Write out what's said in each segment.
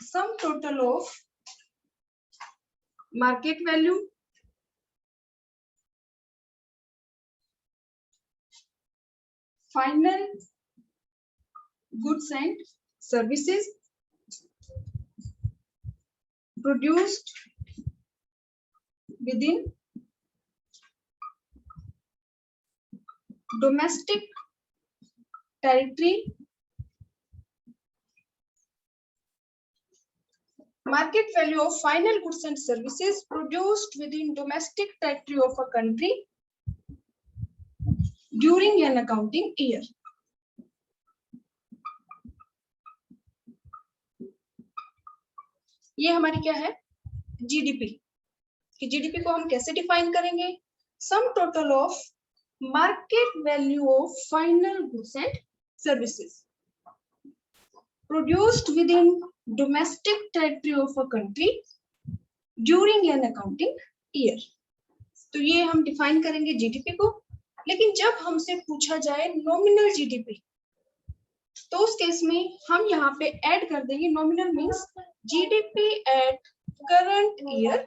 sum total of market value, final goods and services produced within domestic territory. Market value of final goods and services produced within domestic territory of a country during an accounting year. ये हमारी क्या है, GDP. कि GDP को हम कैसे define करेंगे, sum total of market value of final goods and services produced with in domestic territory of a country during an accounting year. तो ये हम डिफाइन करेंगे जीडीपी को। लेकिन जब हमसे पूछा जाए नॉमिनल जीडीपी, तो उस केस में हम यहाँ पे ऐड कर देंगे, nominal means GDP at current year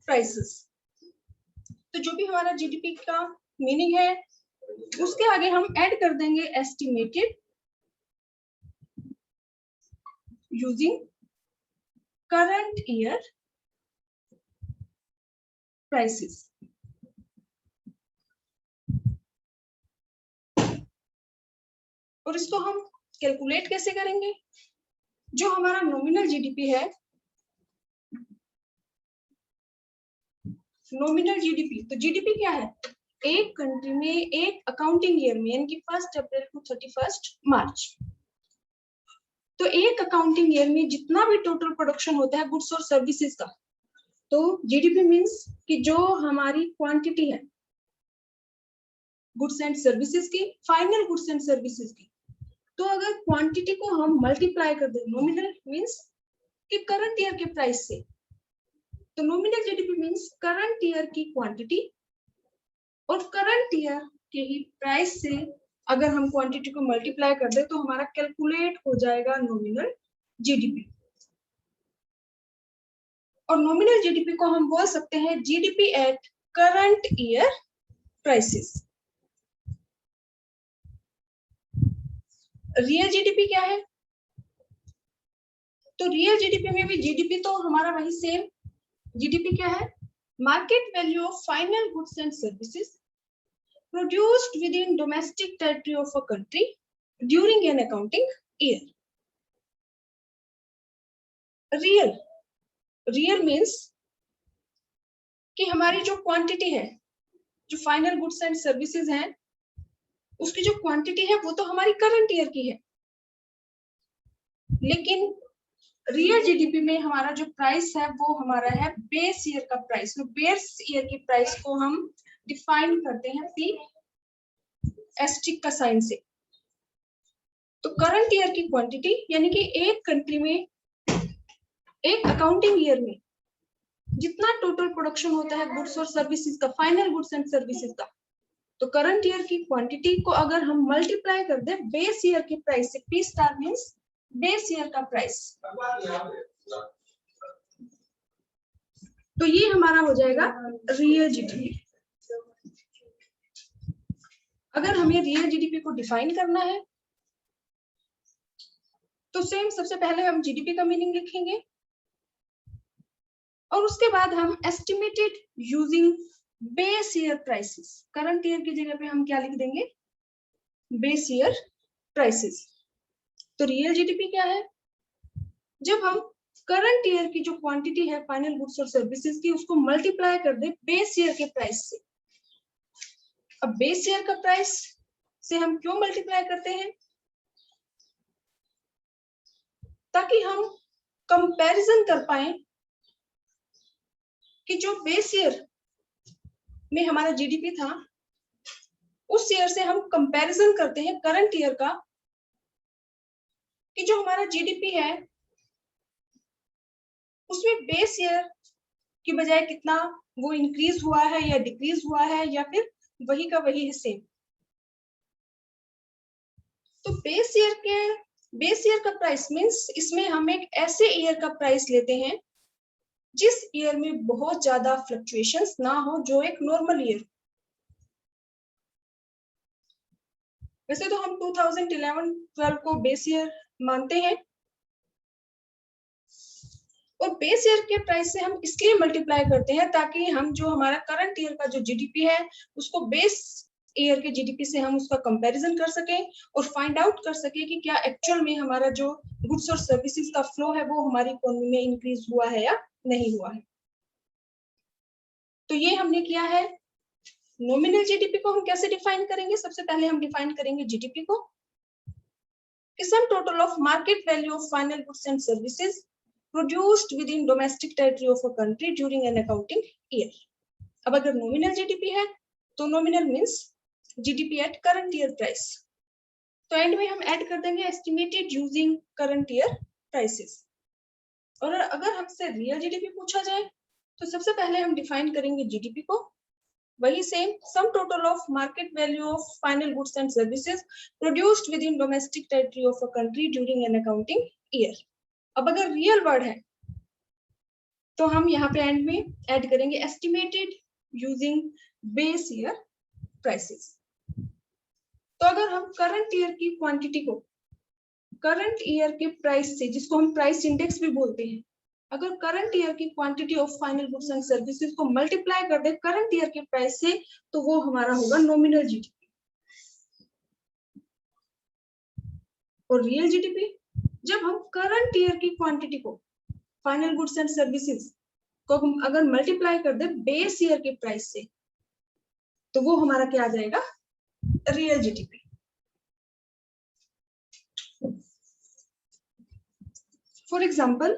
prices. तो जो भी हमारा जीडीपी का मीनिंग है, उसके आगे हम ऐड कर देंगे estimated using current year prices. और इसको हम कैलकुलेट कैसे करेंगे, जो हमारा नॉमिनल जीडीपी है, नॉमिनल जीडीपी, तो जीडीपी क्या है, एक कंट्री में एक अकाउंटिंग ईयर में, यानी कि 1 अप्रैल टू 31 मार्च, तो एक अकाउंटिंग ईयर में जितना भी टोटल प्रोडक्शन होता है गुड्स और सर्विसेज का, तो जीडीपी मींस कि जो हमारी क्वांटिटी है गुड्स एंड सर्विसेज की, फाइनल गुड्स एंड सर्विसेज की, तो अगर क्वांटिटी को हम मल्टीप्लाई कर दें नॉमिनल मींस कि करंट ईयर के प्राइस से, तो nominal GDP means current year की क्वांटिटी और करंट ईयर के ही प्राइस से अगर हम क्वांटिटी को मल्टीप्लाई कर दें तो हमारा कैलकुलेट हो जाएगा नॉमिनल जीडीपी। और नॉमिनल जीडीपी को हम बोल सकते हैं GDP at current year prices. Real GDP क्या है, तो रियल जीडीपी में भी जीडीपी तो हमारा वही सेम, जीडीपी क्या है, market value of final goods and services produced with in domestic territory of a country during an accounting year. Real, real means कि हमारी जो क्वांटिटी है, जो फाइनल गुड्स एंड सर्विसेज हैं, उसकी जो क्वांटिटी है वो तो हमारी करंट ईयर की है, लेकिन रियल जीडीपी में हमारा जो प्राइस है वो हमारा है बेस ईयर का प्राइस। तो बेस ईयर की प्राइस को हम डिफाइन करते हैं पी एस्टिक का साइन से। तो करंट ईयर की क्वांटिटी, यानी कि एक कंट्री में एक अकाउंटिंग ईयर में जितना टोटल प्रोडक्शन होता है गुड्स और सर्विसेज का, फाइनल गुड्स एंड सर्विसेज का, तो करंट ईयर की क्वांटिटी को अगर हम मल्टीप्लाई कर दे बेस ईयर की प्राइस से, P star means base year का प्राइस, तो ये हमारा हो जाएगा रियल जीडीपी। अगर हमें रियल जीडीपी को डिफाइन करना है तो सेम सबसे पहले हम जीडीपी का मीनिंग लिखेंगे और उसके बाद हम estimated using base year prices, current year की जगह पे हम क्या लिख देंगे, बेस ईयर प्राइसेस। तो रियल जीडीपी क्या है, जब हम करंट ईयर की जो क्वांटिटी है फाइनल गुड्स और सर्विसेज की, उसको मल्टीप्लाई कर दे बेस ईयर के प्राइस से। अब बेस ईयर का प्राइस से हम क्यों मल्टीप्लाई करते हैं, ताकि हम कंपैरिजन कर पाए कि जो बेस ईयर में हमारा जीडीपी था उस ईयर से हम कंपैरिजन करते हैं करंट ईयर का, कि जो हमारा जीडीपी है उसमें बेस ईयर की बजाय कितना वो इंक्रीज हुआ है या डिक्रीज हुआ है, या फिर वही का वही है सेम। तो बेस ईयर के बेस ईयर का प्राइस मींस इसमें हम एक ऐसे ईयर का प्राइस लेते हैं जिस ईयर में बहुत ज्यादा फ्लक्चुएशंस ना हो, जो एक नॉर्मल ईयर। वैसे तो हम 2011-12 को बेस ईयर मानते हैं, और बेस ईयर के प्राइस से हम इसलिए मल्टीप्लाई करते हैं ताकि हम जो हमारा करंट ईयर का जो जीडीपी है उसको बेस ईयर के जीडीपी से हम उसका कंपैरिजन कर सकें और फाइंड आउट कर सकें कि क्या एक्चुअल में हमारा जो गुड्स और सर्विसेज का फ्लो है वो हमारी इकोनॉमी में इंक्रीज हुआ है या नहीं हुआ है। तो ये हमने किया है। नॉमिनल जीडीपी को हम कैसे डिफाइन करेंगे? सबसे पहले हम डिफाइन करेंगे जीडीपी को sum total of market value of final goods and services produced within domestic territory of a country during an accounting year। अब अगर नॉमिनल जीडीपी है तो nominal means GDP at current year price. तो and में हम add कर देंगे estimated using current year prices. और अगर हमसे रियल जीडीपी पूछा जाए तो सबसे पहले हम डिफाइन करेंगे जीडीपी को, वही same sum total of market value of final goods and services produced with in domestic territory of a country during an accounting year. अब अगर रियल वर्ड है तो हम यहाँ पे एंड में ऐड करेंगे estimated using base year prices. तो अगर हम करंट ईयर की क्वांटिटी को करंट ईयर के प्राइस से, जिसको हम प्राइस इंडेक्स भी बोलते हैं, अगर करंट ईयर की quantity of final goods and services को मल्टीप्लाई कर दे करंट ईयर के प्राइस से, तो वो हमारा होगा नॉमिनल जीडीपी। और रियल जीडीपी, जब हम करंट ईयर की क्वांटिटी को फाइनल गुड्स एंड सर्विसेज को हम अगर मल्टीप्लाई कर दे बेस ईयर के प्राइस से, तो वो हमारा क्या आ जाएगा? Real GDP. फॉर एग्जाम्पल,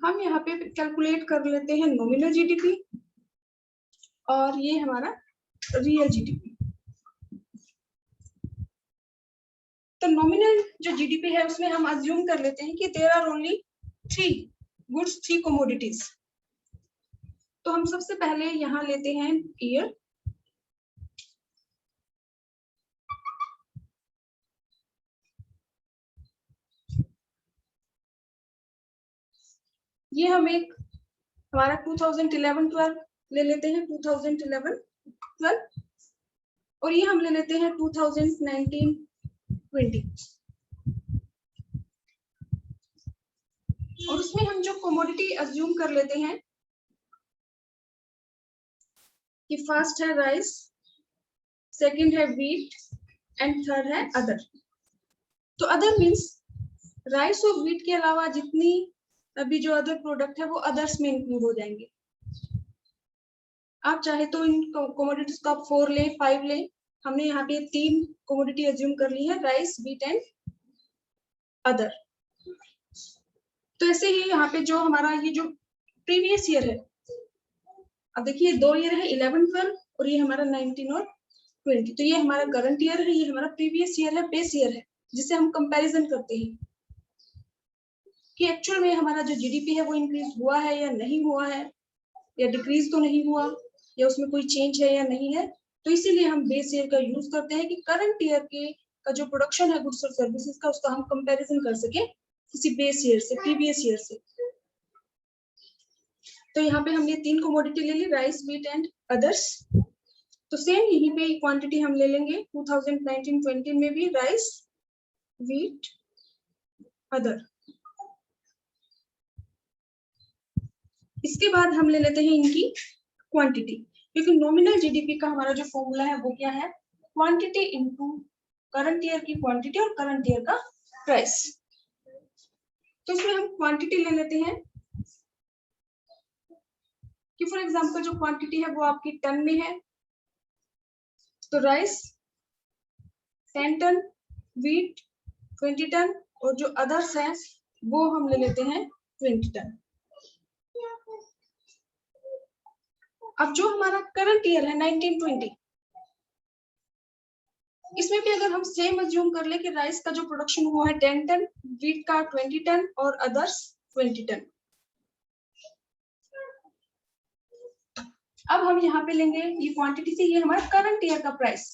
हम यहाँ पे कैलकुलेट कर लेते हैं नॉमिनल जीडीपी और ये हमारा रियल जीडीपी। तो नॉमिनल जो जीडीपी है उसमें हम अज्यूम कर लेते हैं कि there are only 3 goods, 3 commodities. तो हम सबसे पहले यहाँ लेते हैं ईयर, ये हम एक हमारा 2011-12 ले लेते हैं, 2011-12, और ये हम ले लेते हैं 2019-20। और उसमें हम जो कमोडिटी अज्यूम कर लेते हैं कि फर्स्ट है राइस, सेकंड है व्हीट एंड थर्ड है अदर। तो अदर मींस राइस और व्हीट के अलावा जितनी अभी जो अदर प्रोडक्ट है वो अदर्स में इंक्लूड हो जाएंगे। आप चाहे तो इन कमोडिटीज को आप 4 ले, 5 ले। हमने यहाँ पे 3 कमोडिटी अज्यूम कर ली है, राइस, व्हीट एंड अदर। तो ऐसे ही यहाँ पे जो हमारा ये जो प्रीवियस ईयर है, अब देखिए 2 ईयर है 11-12 और ये हमारा 19 और 20। तो ये हमारा करंट ईयर है, ये हमारा प्रीवियस ईयर है, बेस ईयर है, जिसे हम कंपैरिजन करते हैं कि एक्चुअल में हमारा जो जीडीपी है वो इंक्रीज हुआ है या नहीं हुआ है, या डिक्रीज तो नहीं हुआ, या उसमें कोई चेंज है या नहीं है। तो इसीलिए हम बेस ईयर का यूज करते हैं कि करंट ईयर के का जो प्रोडक्शन है गुड्स और सर्विसेज का, उसका हम कंपैरिजन कर सके किसी बेस ईयर से, प्रीवियस ईयर से। तो यहाँ पे हमने 3 कमोडिटी ले ली, राइस, व्हीट एंड अदर्स। तो सेम यहीं पे क्वांटिटी हम ले लेंगे 2019-20 में भी, राइस, व्हीट, अदर। इसके बाद हम ले लेते हैं इनकी क्वांटिटी, क्योंकि नॉमिनल जीडीपी का हमारा जो फॉर्मूला है वो क्या है? क्वांटिटी इनटू करंट ईयर की क्वांटिटी और करंट ईयर का प्राइस। तो इसमें हम क्वांटिटी ले लेते हैं कि फॉर एग्जांपल जो क्वांटिटी है वो आपकी टन में है, तो राइस 10 टन, व्हीट 20 टन, और जो अदर्स है वो हम ले लेते हैं 20 टन। अब जो हमारा करंट ईयर है 19-20, इसमें भी अगर हम सेम अज्यूम कर ले कि राइस का जो प्रोडक्शन हुआ है 10 टन, व्हीट का 20 टन और अदर्स 20 टन। अब हम यहाँ पे लेंगे ये क्वांटिटी से, ये हमारा करंट ईयर का प्राइस।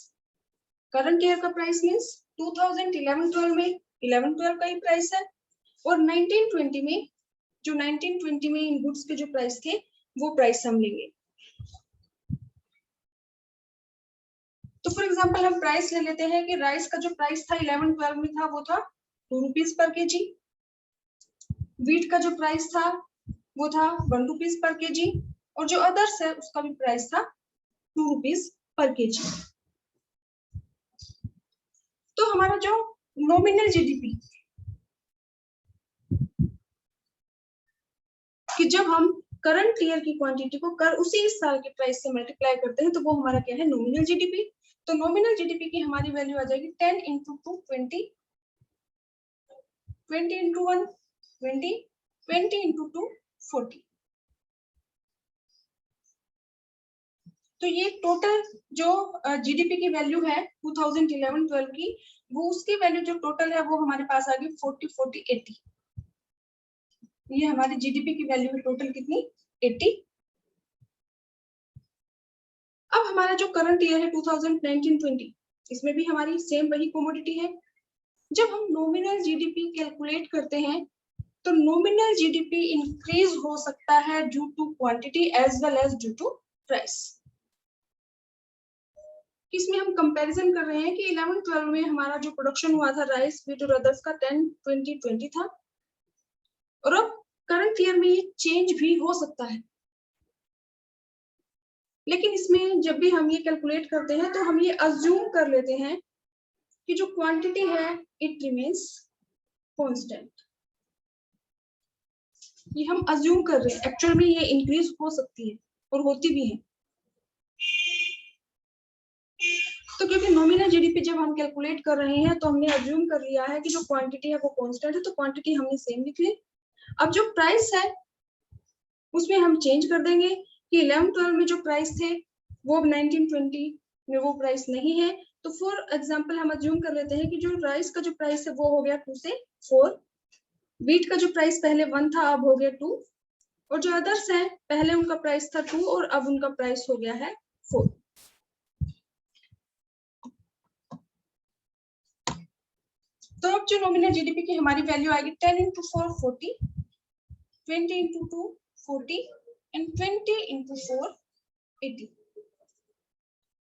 करंट ईयर का प्राइस मीन्स 2011-12 में 11-12 का ही प्राइस है, और 1920 में, जो 1920 में इन गुड्स के जो प्राइस थे वो प्राइस हम लेंगे। तो फॉर एग्जांपल हम प्राइस ले लेते हैं कि राइस का जो प्राइस था 11-12 में था वो था 2 रुपीज पर केजी। व्हीट का जो प्राइस था वो था 1 रुपीज पर केजी, और जो अदर्स है उसका भी प्राइस था 2 रुपीज पर केजी। तो हमारा जो नॉमिनल जीडीपी, कि जब हम करंट ईयर की क्वांटिटी को उसी साल के प्राइस से मल्टीप्लाई करते हैं तो वो हमारा क्या है, नॉमिनल जीडीपी। तो नॉमिनल जीडीपी की हमारी वैल्यू आ जाएगी 10 इंटू 2 20, 20 इंटू 1 20, 20 इंटू 2 40। तो ये टोटल जो जीडीपी की वैल्यू है 2011-12 की, वो उसकी वैल्यू जो टोटल है वो हमारे पास आ गई 40, 40, 80। ये हमारी जीडीपी की वैल्यू है टोटल कितनी, 80। अब हमारा जो करंट ईयर है 2019-20, इसमें भी हमारी सेम वही कमोडिटी है। जब हम नॉमिनल जीडीपी कैलकुलेट करते हैं तो नॉमिनल जीडीपी इंक्रीज हो सकता है due to quantity as well as due to price. इसमें हम कंपैरिजन कर रहे हैं कि 11-12 में हमारा जो प्रोडक्शन हुआ था राइस, व्हीट और अदर्स का 10-20-20 था, और अब करंट ईयर में ये चेंज भी हो सकता है। लेकिन इसमें जब भी हम ये कैलकुलेट करते हैं तो हम ये अज्यूम कर लेते हैं कि जो क्वांटिटी है इट रिमेन्स कांस्टेंट। ये हम अज्यूम कर रहे हैं, एक्चुअल में ये इंक्रीज हो सकती है और होती भी है। तो क्योंकि नॉमिनल जीडीपी जब हम कैलकुलेट कर रहे हैं तो हमने अज्यूम कर लिया है कि जो क्वांटिटी है वो कांस्टेंट है, तो क्वांटिटी हमने सेम लिख ली। अब जो प्राइस है उसमें हम चेंज कर देंगे कि 11-12 में जो प्राइस थे वो 1920 में वो प्राइस नहीं है। तो फॉर एग्जांपल हम अज्यूम कर लेते हैं कि जो राइस का जो प्राइस है वो हो गया 2 से 4, व्हीट का जो प्राइस पहले 1 था अब हो गया 2, और जो अदर्स हैं पहले उनका प्राइस था 2 और अब उनका प्राइस हो गया है 4। तो अब जो नॉमिनल जीडीपी की हमारी वैल्यू आएगी 10 इंटू 4 40, 20 इंटू 2 40 एंड 20 इंटू 4 80।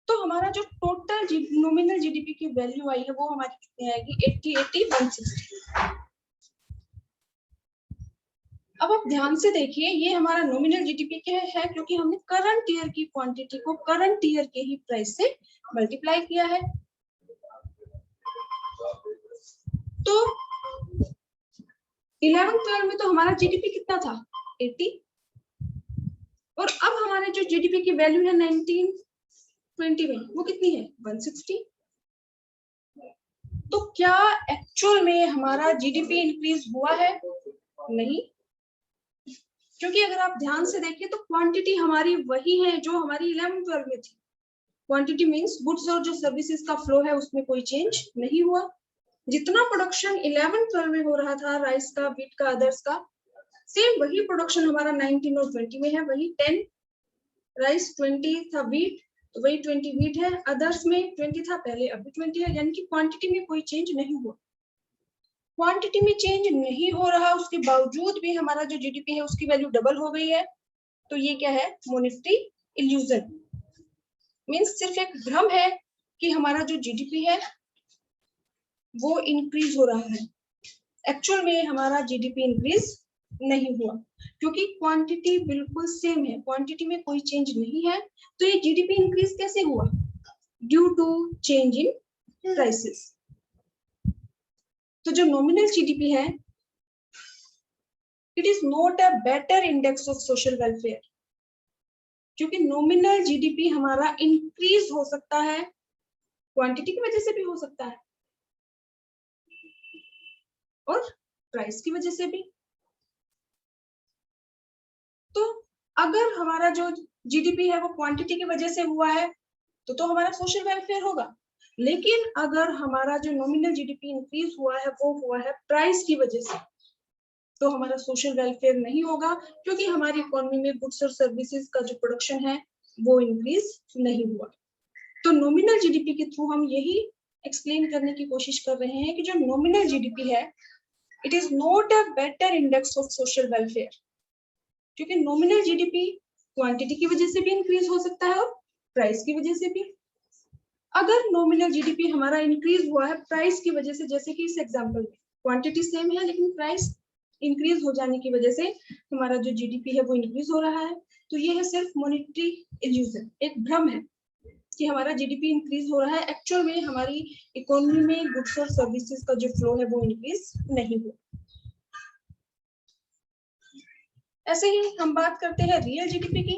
तो हमारा जो टोटल नॉमिनल जीडीपी की वैल्यू आई है वो हमारी कितनी आएगी, 80, 80, 160। अब आप ध्यान से देखिए, ये हमारा नॉमिनल जीडीपी क्या है, क्योंकि हमने करंट ईयर की क्वांटिटी को करंट ईयर के ही प्राइस से मल्टीप्लाई किया है। तो 11-12 में तो हमारा जीडीपी कितना था, 80, और अब हमारे जो जीडीपी की वैल्यू है 1920 में वो कितनी है, 160। तो क्या एक्चुअल में हमारा जीडीपी इंक्रीज हुआ है, नहीं, क्योंकि अगर आप ध्यान से देखिए तो क्वांटिटी हमारी वही है जो हमारी 11-12 में थी। क्वांटिटी मींस गुड्स और जो सर्विसेज का फ्लो है उसमें कोई चेंज नहीं हुआ। जितना प्रोडक्शन 11-12 में हो रहा था राइस का, व्हीट का, अदर्स का, सेम वही प्रोडक्शन हमारा 19 और 20 में है। वही 10 राइस, 20 था व्हीट, तो वही 20 व्हीट है। अदर्स में 20 था पहले, अभी 20 है, यानी कि क्वांटिटी में कोई चेंज नहीं हुआ। क्वांटिटी में चेंज नहीं हो रहा उसके बावजूद भी हमारा जो जीडीपी है उसकी वैल्यू डबल हो गई है। तो ये क्या है, मोनेटरी इल्यूजन। मींस सिर्फ एक भ्रम है कि हमारा जो जीडीपी है वो इंक्रीज हो रहा है। एक्चुअल में हमारा जीडीपी इंक्रीज नहीं हुआ, क्योंकि क्वांटिटी बिल्कुल सेम है, क्वांटिटी में कोई चेंज नहीं है। तो ये जीडीपी इंक्रीज कैसे हुआ, due to change in prices. तो जो नॉमिनल जीडीपी है it is not a better index of social welfare, क्योंकि नॉमिनल जीडीपी हमारा इंक्रीज हो सकता है, क्वांटिटी की वजह से भी हो सकता है और प्राइस की वजह से भी। तो अगर हमारा जो जीडीपी है वो क्वांटिटी की वजह से हुआ है तो हमारा सोशल वेलफेयर होगा। लेकिन अगर हमारा जो नॉमिनल जीडीपी इंक्रीज हुआ है वो हुआ है प्राइस की वजह से, तो हमारा सोशल वेलफेयर नहीं होगा, क्योंकि हमारी इकोनॉमी में गुड्स और सर्विसेज का जो प्रोडक्शन है वो इंक्रीज नहीं हुआ। तो नॉमिनल जीडीपी के थ्रू हम यही एक्सप्लेन करने की कोशिश कर रहे हैं कि जो नॉमिनल जीडीपी है it is not a better index of social welfare, क्योंकि नॉमिनल जीडीपी क्वांटिटी की वजह से भी इंक्रीज हो सकता है और प्राइस की वजह से भी। अगर नॉमिनल जीडीपी हमारा इंक्रीज हुआ है प्राइस की वजह से, जैसे कि इस एग्जांपल में क्वांटिटी सेम है लेकिन प्राइस इंक्रीज हो जाने की वजह से हमारा जो जीडीपी है वो इंक्रीज हो रहा है, तो ये है सिर्फ मॉनेटरी इल्यूजन, एक भ्रम है कि हमारा जीडीपी इंक्रीज हो रहा है। एक्चुअल में हमारी इकोनॉमी में गुड्स और सर्विसेज का जो फ्लो है वो इंक्रीज नहीं हुआ। ऐसे ही हम बात करते हैं रियल जीडीपी की,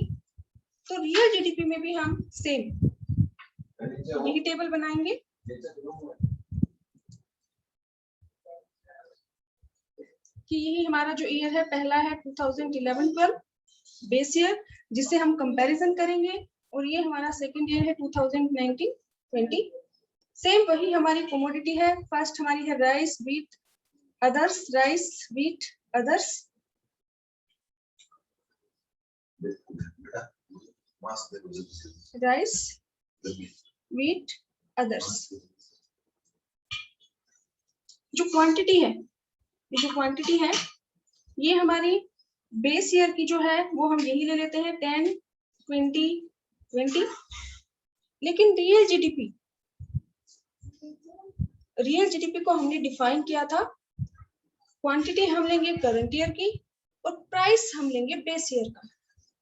तो रियल जीडीपी में भी हम सेम यही टेबल बनाएंगे। कि यही हमारा जो ईयर है पहला है 2011-12 बेस ईयर जिससे हम कंपैरिजन करेंगे, और ये हमारा सेकंड ईयर है 2019-20। सेम वही हमारी कमोडिटी है। फर्स्ट हमारी है rice wheat others, rice wheat others, rice wheat others. जो क्वांटिटी है, ये जो क्वांटिटी है ये हमारी बेस ईयर की जो है वो हम यही ले लेते हैं 10, 20, 20। लेकिन रियल जीडीपी को हमने डिफाइन किया था, क्वांटिटी हम लेंगे करंट ईयर की और प्राइस हम लेंगे बेस ईयर का।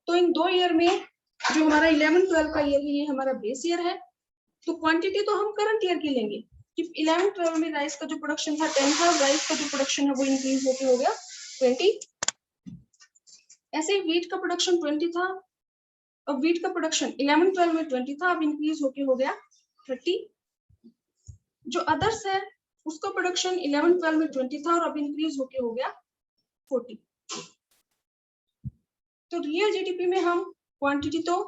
तो इन दो ईयर में जो हमारा 11-12 का ईयर है ये हमारा बेस ईयर है, तो क्वांटिटी तो हम करंट ईयर की लेंगे कि 11-12 में राइस का जो प्रोडक्शन था 10 था, राइस का जो प्रोडक्शन है वो इंक्रीज होके हो गया 20। ऐसे ही व्हीट का प्रोडक्शन 20 था, अब व्हीट का प्रोडक्शन 11-12 में 20 था, अब इंक्रीज होके हो गया 30। जो अदर्स है उसका प्रोडक्शन 11-12 में 20 था और अब इंक्रीज होके हो गया 40। तो रियल जीडीपी में हम क्वांटिटी तो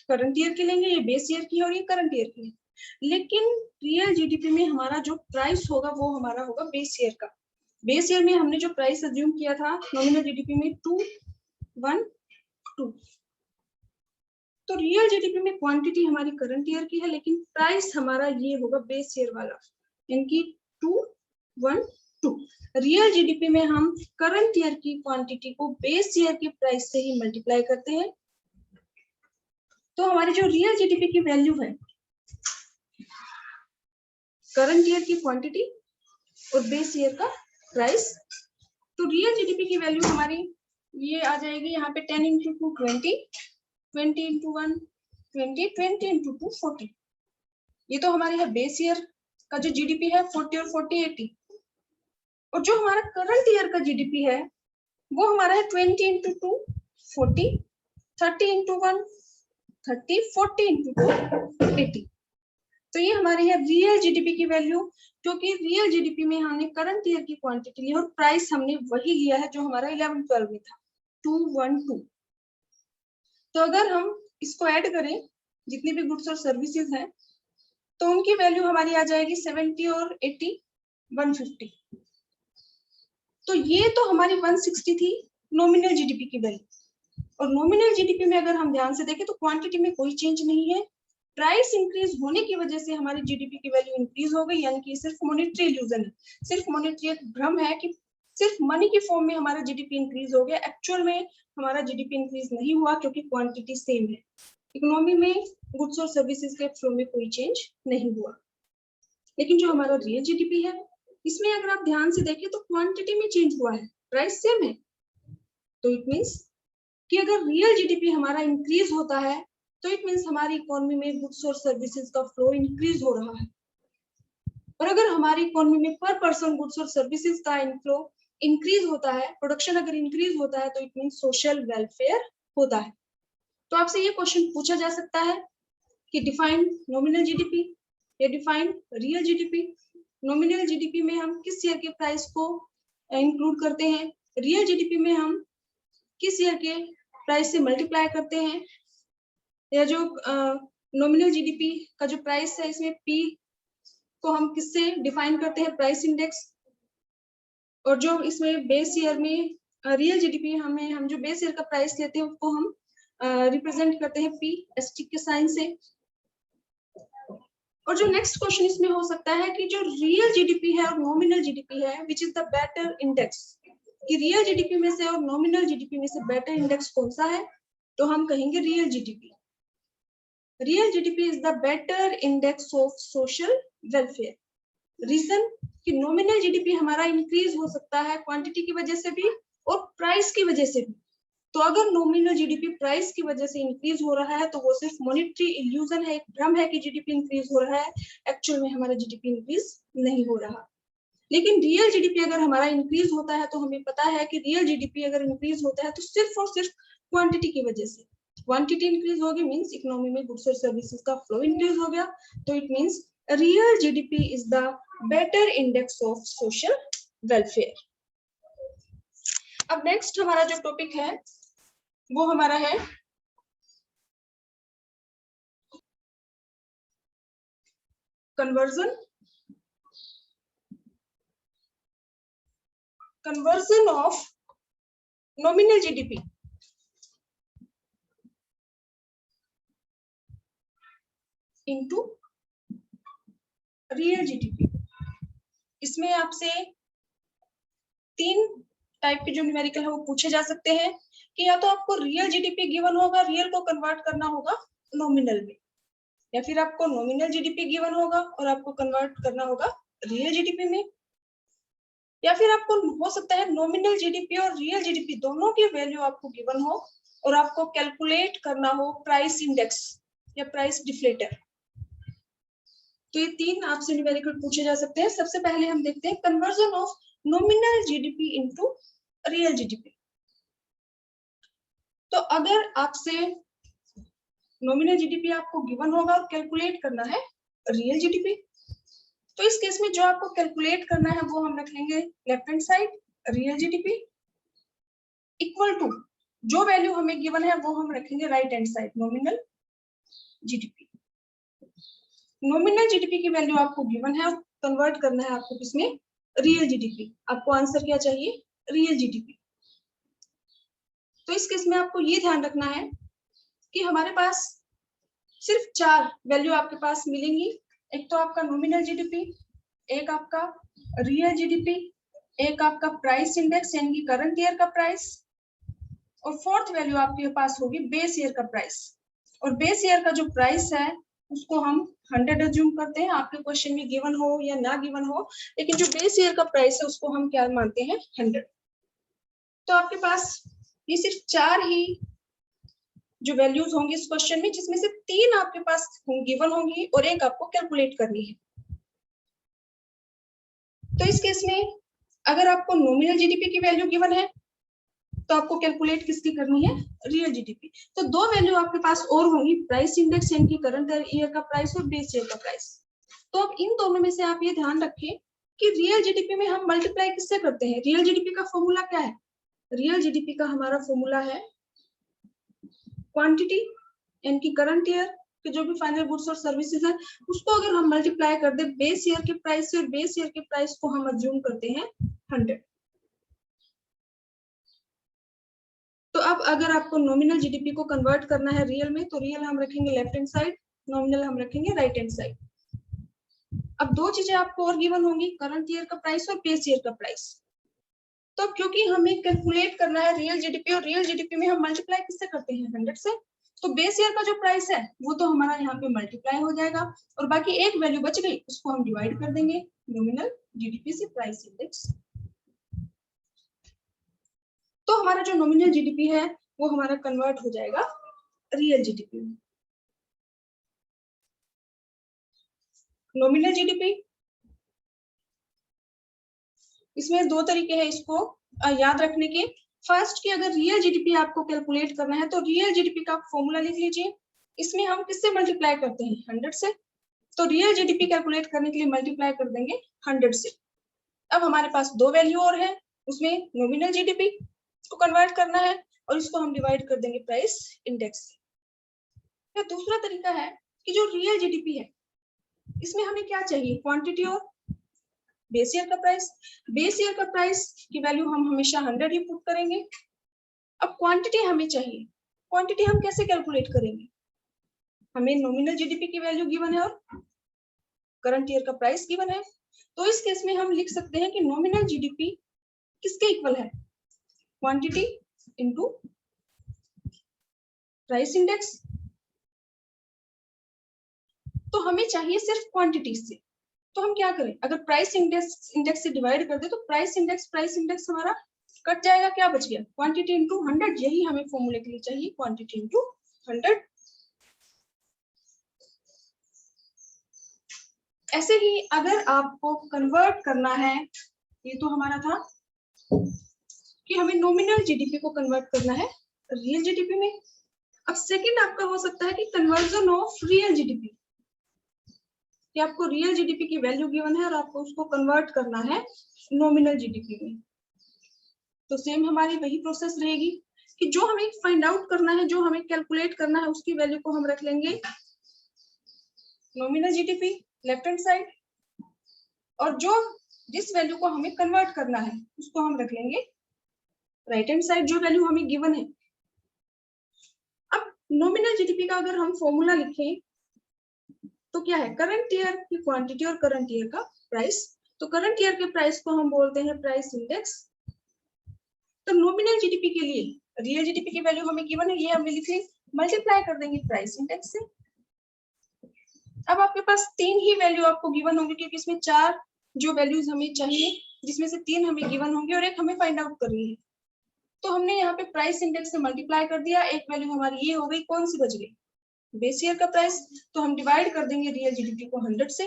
करंट ईयर की लेंगे, ये बेस ईयर की है और ये करंट ईयर की है, लेकिन रियल जीडीपी में हमारा जो प्राइस होगा वो हमारा होगा बेस ईयर का। बेस ईयर में हमने जो प्राइस अज्यूम किया था नॉमिनल जीडीपी में 212। तो रियल जीडीपी में क्वांटिटी हमारी करंट ईयर की है लेकिन प्राइस हमारा ये होगा बेस ईयर वाला, यानी 212। रियल जीडीपी में हम करंट ईयर की क्वांटिटी को बेस ईयर के प्राइस से ही मल्टीप्लाई करते हैं। तो हमारी जो रियल जीडीपी की वैल्यू है करंट ईयर की क्वांटिटी और बेस ईयर का प्राइस, तो रियल जीडीपी की वैल्यू हमारी ये आ जाएगी यहाँ पे 10 × 2 20, 20 × 1 20, 20 × 2 40। ये तो हमारे है बेस ईयर का जो जीडीपी है 40 और 40 80, और जो हमारा करंट ईयर का जीडीपी है वो हमारा है 20 × 2 40, 30 × 1 30, 40 × 2 80। तो ये हमारी है रियल जीडीपी की वैल्यू, क्योंकि रियल जीडीपी में हमने करंट ईयर की क्वांटिटी ली और प्राइस हमने वही लिया है जो हमारा 11-12 में था 212। तो अगर हम इसको ऐड करें जितनी भी गुड्स और सर्विसेज हैं तो उनकी वैल्यू हमारी आ जाएगी 70 और 80 150। तो ये तो हमारी 160 थी नॉमिनल जीडीपी की वैल्यू, और नॉमिनल जीडीपी में अगर हम ध्यान से देखें तो क्वांटिटी में कोई चेंज नहीं है, प्राइस इंक्रीज होने की वजह से हमारी जीडीपी की वैल्यू इंक्रीज हो गई, यानी कि सिर्फ मॉनेटरी इल्यूजन है, सिर्फ मॉनेटरी एक भ्रम है कि सिर्फ मनी की फॉर्म में हमारा जीडीपी इंक्रीज हो गया। एक्चुअल में हमारा जीडीपी इंक्रीज नहीं हुआ क्योंकि क्वांटिटी सेम है, इकोनॉमी में गुड्स और सर्विसेज के फ्लो में कोई चेंज नहीं हुआ। लेकिन जो हमारा रियल जीडीपी है इसमें अगर आप ध्यान से देखें तो क्वांटिटी में चेंज हुआ है, प्राइस सेम है। तो इट मीन्स कि अगर रियल जीडीपी हमारा इंक्रीज होता है तो इट मीन्स हमारी इकोनॉमी में गुड्स और सर्विसेज का फ्लो इंक्रीज हो रहा है, और अगर हमारी इकोनॉमी में पर पर्सन गुड्स और सर्विसेज का इनफ्लो इंक्रीज होता है, प्रोडक्शन अगर इंक्रीज होता है, तो इट मीन्स सोशल वेलफेयर होता है। तो आपसे ये क्वेश्चन पूछा जा सकता है कि डिफाइन नॉमिनल जीडीपी या define real GDP. Nominal GDP में हम किस ईयर के प्राइस को इंक्लूड करते हैं, रियल जीडीपी में हम किस ईयर के प्राइस से मल्टीप्लाई करते हैं, या जो नॉमिनल जीडीपी का जो प्राइस है इसमें पी को हम किससे डिफाइन करते हैं, प्राइस इंडेक्स। और जो इसमें बेस ईयर में रियल जीडीपी हम जो बेस ईयर का प्राइस लेते हैं उसको हम रिप्रेजेंट करते हैं पी एस्टिक के साइन से। और जो नेक्स्ट क्वेश्चन इसमें हो सकता है कि जो रियल जीडीपी है और नॉमिनल जीडीपी है, which is the better index, कि रियल जीडीपी में से और नॉमिनल जीडीपी में से बेटर इंडेक्स कौन सा है, तो हम कहेंगे real GDP. Real GDP is the better index of social welfare. Reason कि नॉमिनल जीडीपी हमारा इंक्रीज हो सकता है क्वांटिटी की वजह से भी और प्राइस की वजह से भी। तो अगर नॉमिनल जीडीपी प्राइस की वजह से इंक्रीज हो रहा है तो वो सिर्फ मॉनेटरी इल्यूजन है, एक भ्रम है कि जीडीपी इंक्रीज हो रहा है, एक्चुअल में हमारा जीडीपी इंक्रीज नहीं हो रहा। लेकिन रियल जीडीपी अगर हमारा इंक्रीज होता है तो हमें पता है कि रियल जीडीपी अगर इंक्रीज होता है तो सिर्फ और सिर्फ क्वांटिटी की वजह से। क्वांटिटी इंक्रीज होगी मींस इकोनॉमी में गुड्स और सर्विसेज का फ्लो इंक्रीज हो गया, तो it means real GDP is the better index of social welfare. अब नेक्स्ट हमारा जो टॉपिक है वो हमारा है conversion of nominal GDP into real GDP। इसमें आपसे 3 टाइप के जो न्यूमेरिकल है वो पूछे जा सकते हैं कि या तो आपको रियल जीडीपी गिवन होगा, रियल को कन्वर्ट करना होगा नॉमिनल में, या फिर आपको नॉमिनल जीडीपी गिवन होगा और आपको कन्वर्ट करना होगा रियल जीडीपी में, या फिर आपको हो सकता है नॉमिनल जीडीपी और रियल जीडीपी दोनों की वैल्यू आपको गिवन हो और आपको कैलकुलेट करना हो प्राइस इंडेक्स या प्राइस डिफ्लेटर। तो ये 3 आपसे न्यूमेरिकल पूछे जा सकते हैं। सबसे पहले हम देखते हैं conversion of nominal GDP into real GDP. तो अगर आपसे नॉमिनल जीडीपी आपको गिवन होगा और कैलकुलेट करना है रियल जीडीपी, तो इस केस में जो आपको कैलकुलेट करना है वो हम रख लेंगे left hand side real GDP, equal to जो वैल्यू हमें गिवन है वो हम रखेंगे right hand side nominal GDP. Nominal GDP की वैल्यू आपको गिवन है और कन्वर्ट करना है आपको किसमें, रियल जीडीपी। आपको आंसर क्या चाहिए, रियल जीडीपी। तो इस केस में आपको ये ध्यान रखना है कि हमारे पास सिर्फ 4 वैल्यू आपके पास मिलेंगी। एक तो आपका नॉमिनल जीडीपी, एक आपका रियल जीडीपी, एक आपका प्राइस इंडेक्स यानी कि करंट ईयर का प्राइस, और फोर्थ वैल्यू आपके पास होगी बेस ईयर का प्राइस। और बेस ईयर का जो प्राइस है उसको हम 100 एज्यूम करते हैं, आपके क्वेश्चन में गिवन हो या ना गिवन हो, लेकिन जो बेस ईयर का प्राइस है उसको हम क्या मानते हैं, 100। तो आपके पास ये सिर्फ 4 ही जो वैल्यूज होंगी इस क्वेश्चन में, जिसमें से 3 आपके पास गिवन होंगी और एक आपको कैलकुलेट करनी है। तो इस केस में अगर आपको नॉमिनल जीडीपी की वैल्यू गिवन है तो आपको कैलकुलेट किसकी करनी है, रियल जीडीपी। तो 2 वैल्यू आपके पास और होंगी, प्राइस इंडेक्स यानी कि करंट ईयर का प्राइस और बेस ईयर का प्राइस। तो अब इन दोनों में से आप ये ध्यान रखें कि रियल जीडीपी में हम मल्टीप्लाई किससे करते हैं। रियल जीडीपी का फॉर्मूला क्या है, रियल जीडीपी का हमारा फॉर्मूला है क्वांटिटी यानी कि करंट ईयर के जो भी फाइनल गुड्स और सर्विसेज है उसको अगर हम मल्टीप्लाई कर दे बेस ईयर के प्राइस से, और बेस ईयर के प्राइस को हम अज्यूम करते हैं 100। तो अब अगर आपको नॉमिनल जीडीपी को कन्वर्ट करना है रियल में, तो रियल हम रखेंगे लेफ्ट हैंड साइड, नॉमिनल हम रखेंगे राइट हैंड साइड। अब 2 चीजें आपको और गिवन होंगी, करंट ईयर का प्राइस और बेस ईयर का प्राइस। तो क्योंकि हमें कैलकुलेट करना है रियल जीडीपी और रियल जीडीपी में हम मल्टीप्लाई किससे करते हैं, 100 से, तो बेस ईयर का जो प्राइस है वो तो हमारा यहाँ पे मल्टीप्लाई हो जाएगा और बाकी एक वैल्यू बच गई उसको हम डिवाइड कर देंगे नॉमिनल जीडीपी से प्राइस इंडेक्स। तो हमारा जो नॉमिनल जीडीपी है वो हमारा कन्वर्ट हो जाएगा रियल जीडीपी में। नॉमिनल जीडीपी इसमें 2 तरीके हैं इसको याद रखने के। फर्स्ट कि अगर रियल जीडीपी आपको कैलकुलेट करना है तो रियल जीडीपी का फॉर्मूला लिख लीजिए, इसमें हम किससे मल्टीप्लाई करते हैं, 100 से। तो रियल जीडीपी कैलकुलेट करने के लिए मल्टीप्लाई कर देंगे 100 से। अब हमारे पास 2 वैल्यू और है, उसमें नॉमिनल जीडीपी को कन्वर्ट करना है और इसको हम डिवाइड कर देंगे प्राइस इंडेक्स से। फिर दूसरा तरीका है कि जो रियल जीडीपी है इसमें हमें क्या चाहिए, क्वांटिटी और बेस ईयर का प्राइस। बेस ईयर का प्राइस की वैल्यू हम हमेशा 100 ही पुट करेंगे। अब क्वांटिटी हमें चाहिए, क्वांटिटी हम कैसे कैलकुलेट करेंगे? हमें नॉमिनल जीडीपी की वैल्यू गिवन है और करंट ईयर का प्राइस गिवन है, तो इस केस में हम लिख सकते हैं कि नॉमिनल जीडीपी किसके इक्वल है? Quantity into price index. तो हमें चाहिए सिर्फ क्वांटिटी से, तो हम क्या करें? अगर प्राइस इंडेक्स से डिवाइड कर दे तो प्राइस इंडेक्स हमारा कट जाएगा, क्या बच गया? Quantity into 100। यही हमें फॉर्मूले के लिए चाहिए, क्वांटिटी इंटू 100। ऐसे ही अगर आपको कन्वर्ट करना है, ये तो हमारा था कि हमें नॉमिनल जीडीपी को कन्वर्ट करना है रियल जीडीपी में। अब सेकंड आपका हो सकता है कि कन्वर्जन ऑफ रियल जीडीपी, कि आपको रियल जीडीपी की वैल्यू गिवन है और आपको उसको कन्वर्ट करना है नॉमिनल जीडीपी में। तो सेम हमारी वही प्रोसेस रहेगी कि जो हमें फाइंड आउट करना है, जो हमें कैलकुलेट करना है, उसकी वैल्यू को हम रख लेंगे nominal GDP left hand side, और जो जिस वैल्यू को हमें कन्वर्ट करना है उसको हम रख लेंगे राइट हैंड साइड, जो वैल्यू हमें गिवन है। अब नॉमिनल जीडीपी का अगर हम फॉर्मूला लिखें तो क्या है? करंट ईयर की क्वांटिटी और करंट ईयर का प्राइस। तो करंट ईयर के प्राइस को हम बोलते हैं प्राइस इंडेक्स। तो नॉमिनल जीडीपी के लिए रियल जीडीपी की वैल्यू हमें गिवन है, ये हम लिखे मल्टीप्लाई कर देंगे प्राइस इंडेक्स से। अब आपके पास 3 ही वैल्यू आपको गिवन होंगे, क्योंकि इसमें 4 जो वैल्यूज हमें चाहिए, जिसमें से 3 हमें गिवन होंगे और एक हमें फाइंड आउट करनी है। तो हमने यहाँ पे प्राइस इंडेक्स से मल्टीप्लाई कर दिया, एक वैल्यू हमारी ये हो गई, कौन सी बच गई? बेस ईयर का प्राइस। तो हम डिवाइड कर देंगे रियल जीडीपी को 100 से,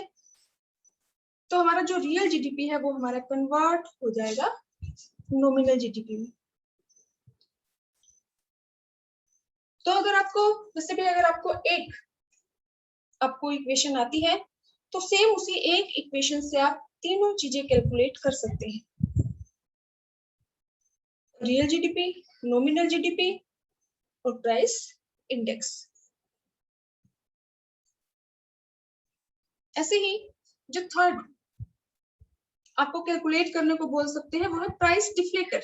तो हमारा जो रियल जीडीपी है वो हमारा कन्वर्ट हो जाएगा नॉमिनल जीडीपी में। तो अगर आपको वैसे भी अगर आपको इक्वेशन आती है तो सेम उसी एक इक्वेशन से आप तीनों चीजें कैलकुलेट कर सकते हैं, रियल जीडीपी, नॉमिनल जीडीपी और प्राइस इंडेक्स। ऐसे ही जो थर्ड आपको कैलकुलेट करने को बोल सकते हैं वो है प्राइस डिफ्लेटर।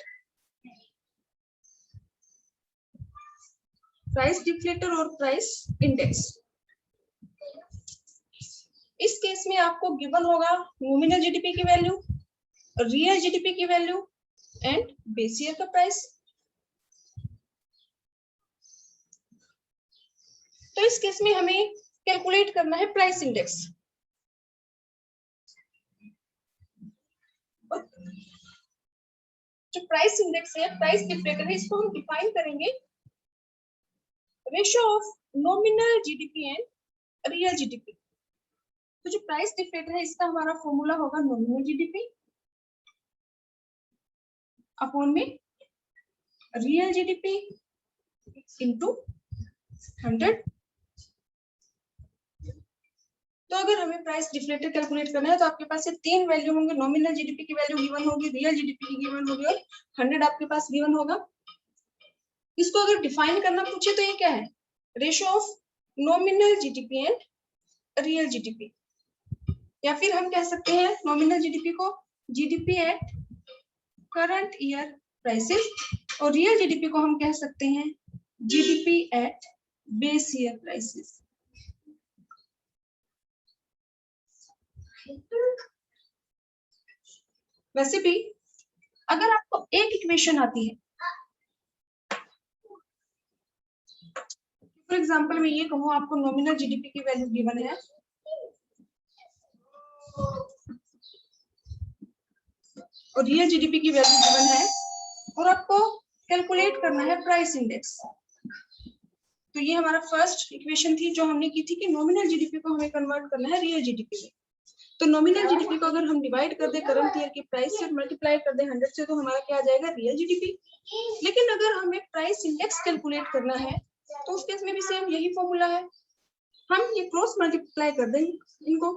प्राइस डिफ्लेटर और प्राइस इंडेक्स। इस केस में आपको गिवन होगा नॉमिनल जीडीपी की वैल्यू, रियल जीडीपी की वैल्यू एंड बेस ईयर का प्राइस। तो इस केस में हमें कैलकुलेट करना है प्राइस इंडेक्स। जो प्राइस इंडेक्स है, प्राइस डिफ्लेटर है, इसको हम डिफाइन करेंगे ratio of nominal GDP and real GDP. तो जो प्राइस डिफ्लेटर है इसका हमारा फॉर्मूला होगा नॉमिनल जीडीपी अपॉन में रियल जीडीपी इनटू 100। तो अगर हमें प्राइस डिफ्लेटर कैलकुलेट करना है तो आपके पास ये 3 वैल्यू होंगे, नॉमिनल जीडीपी की वैल्यू गिवन होगी, रियल जीडीपी की गिवन होगी और 100 आपके पास गिवन होगा। इसको अगर डिफाइन करना पूछे तो ये क्या है? Ratio of nominal GDP and real GDP, या फिर हम कह सकते हैं नॉमिनल जीडीपी को GDP at current year prices और रियल जीडीपी को हम कह सकते हैं GDP at base year prices. वैसे भी अगर आपको एक इक्वेशन आती है, फॉर एग्जांपल मैं ये कहूँ आपको नॉमिनल जीडीपी की वैल्यू गिवन है और रियल जीडीपी की वैल्यू गिवन है और आपको कैलकुलेट करना है प्राइस इंडेक्स। तो ये हमारा फर्स्ट इक्वेशन थी जो हमने की थी कि नॉमिनल जीडीपी को हमें कन्वर्ट करना है रियल जीडीपी में। तो नॉमिनल जीडीपी को अगर हम डिवाइड कर दे करंट ईयर की प्राइस से, मल्टीप्लाई कर दे 100 से, तो हमारा क्या आ जाएगा? Real GDP. लेकिन अगर हमें प्राइस इंडेक्स कैलकुलेट करना है तो उस केस में भी सेम यही फॉर्मूला है, हम ये क्रॉस मल्टीप्लाई कर देंगे इनको,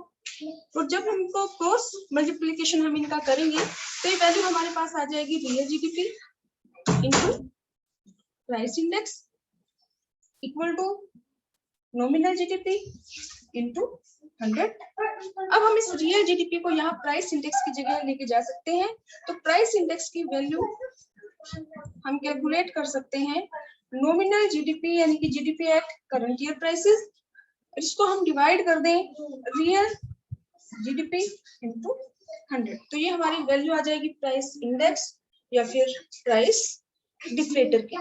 और जब हमको क्रॉस मल्टीप्लिकेशन हम इनका करेंगे तो ये वैल्यू हमारे पास आ जाएगी real GDP into price index equal to nominal GDP into 100। अब हम इस रियल जीडीपी को यहाँ प्राइस इंडेक्स की जगह लेके जा सकते हैं। तो प्राइस इंडेक्स की वैल्यू हम कैलकुलेट कर सकते हैं नॉमिनल जीडीपी यानी कि GDP at current year prices, इसको हम डिवाइड कर दें रियल जीडीपी इनटू 100, तो ये हमारी वैल्यू आ जाएगी प्राइस इंडेक्स या फिर प्राइस डिफ्लेटर की।